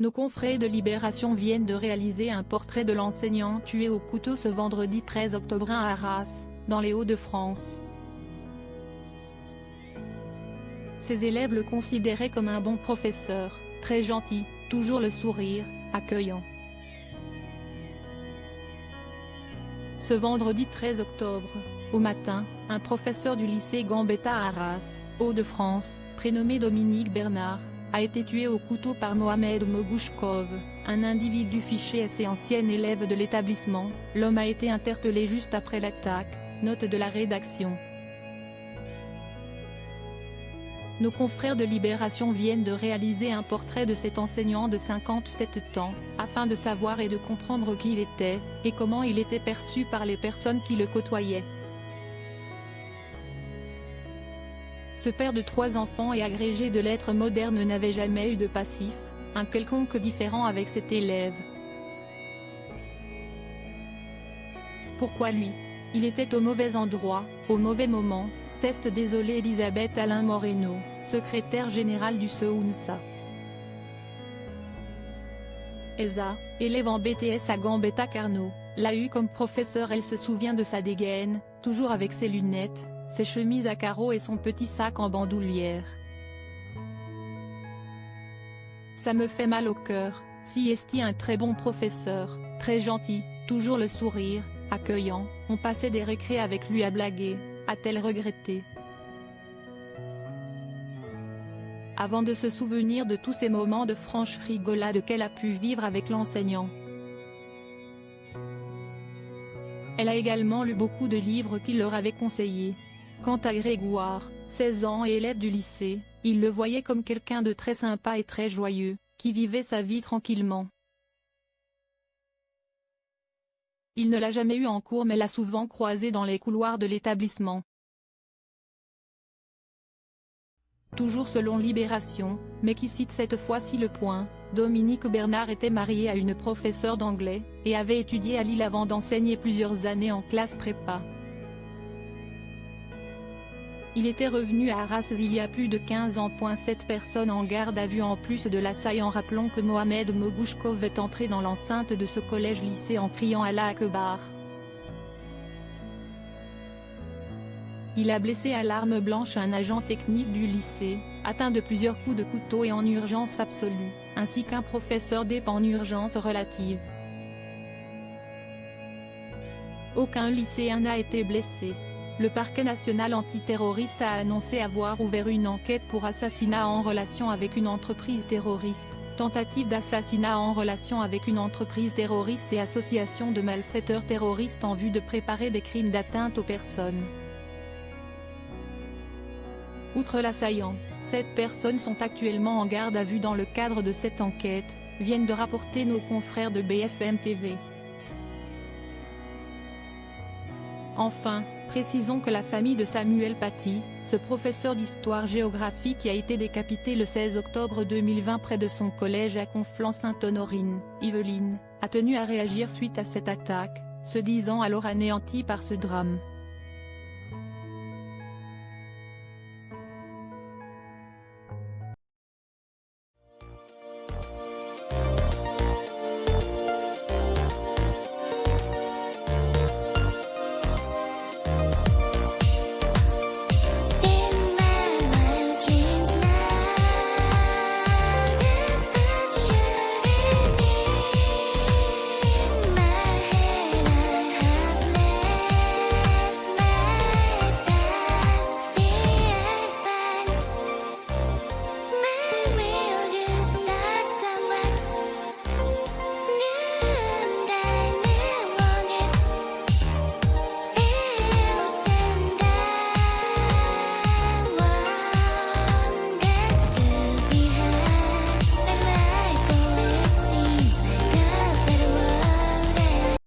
Nos confrères de Libération viennent de réaliser un portrait de l'enseignant tué au couteau ce vendredi 13 octobre à Arras, dans les Hauts-de-France. Ses élèves le considéraient comme un bon professeur, très gentil, toujours le sourire, accueillant. Ce vendredi 13 octobre, au matin, un professeur du lycée Gambetta à Arras, Hauts-de-France, prénommé Dominique Bernard, a été tué au couteau par Mohamed Mogouchkov, un individu fiché assez ancien élève de l'établissement. L'homme a été interpellé juste après l'attaque, note de la rédaction. Nos confrères de Libération viennent de réaliser un portrait de cet enseignant de 57 ans, afin de savoir et de comprendre qui il était, et comment il était perçu par les personnes qui le côtoyaient. Ce père de 3 enfants et agrégé de lettres modernes n'avait jamais eu de passif, un quelconque différend avec cet élève. Pourquoi lui? Il était au mauvais endroit, au mauvais moment, s'est désolée Elisabeth Alain Moreno, secrétaire générale du CEUNSA. Elsa, élève en BTS à Gambetta Carnot, l'a eu comme professeur. Elle se souvient de sa dégaine, toujours avec ses lunettes, ses chemises à carreaux et son petit sac en bandoulière. Ça me fait mal au cœur, si est un très bon professeur, très gentil, toujours le sourire, accueillant, on passait des récrés avec lui à blaguer, a-t-elle regretté. Avant de se souvenir de tous ces moments de franche rigolade qu'elle a pu vivre avec l'enseignant. Elle a également lu beaucoup de livres qu'il leur avait conseillés. Quant à Grégoire, 16 ans et élève du lycée, il le voyait comme quelqu'un de très sympa et très joyeux, qui vivait sa vie tranquillement. Il ne l'a jamais eu en cours mais l'a souvent croisé dans les couloirs de l'établissement. Toujours selon Libération, mais qui cite cette fois-ci Le Point, Dominique Bernard était marié à une professeure d'anglais, et avait étudié à Lille avant d'enseigner plusieurs années en classe prépa. Il était revenu à Arras il y a plus de 15 ans. 7 personnes en garde à vue en plus de l'assaillant. Rappelons que Mohamed Mogouchkov est entré dans l'enceinte de ce collège-lycée en criant Allah Akbar. Il a blessé à l'arme blanche un agent technique du lycée, atteint de plusieurs coups de couteau et en urgence absolue, ainsi qu'un professeur d'EP en urgence relative. Aucun lycéen n'a été blessé. Le parquet national antiterroriste a annoncé avoir ouvert une enquête pour assassinat en relation avec une entreprise terroriste, tentative d'assassinat en relation avec une entreprise terroriste et association de malfaiteurs terroristes en vue de préparer des crimes d'atteinte aux personnes. Outre l'assaillant, 7 personnes sont actuellement en garde à vue dans le cadre de cette enquête, viennent de rapporter nos confrères de BFM TV. Enfin, précisons que la famille de Samuel Paty, ce professeur d'histoire-géographie qui a été décapité le 16 octobre 2020 près de son collège à Conflans-Sainte-Honorine, Yvelines, a tenu à réagir suite à cette attaque, se disant alors anéanti par ce drame.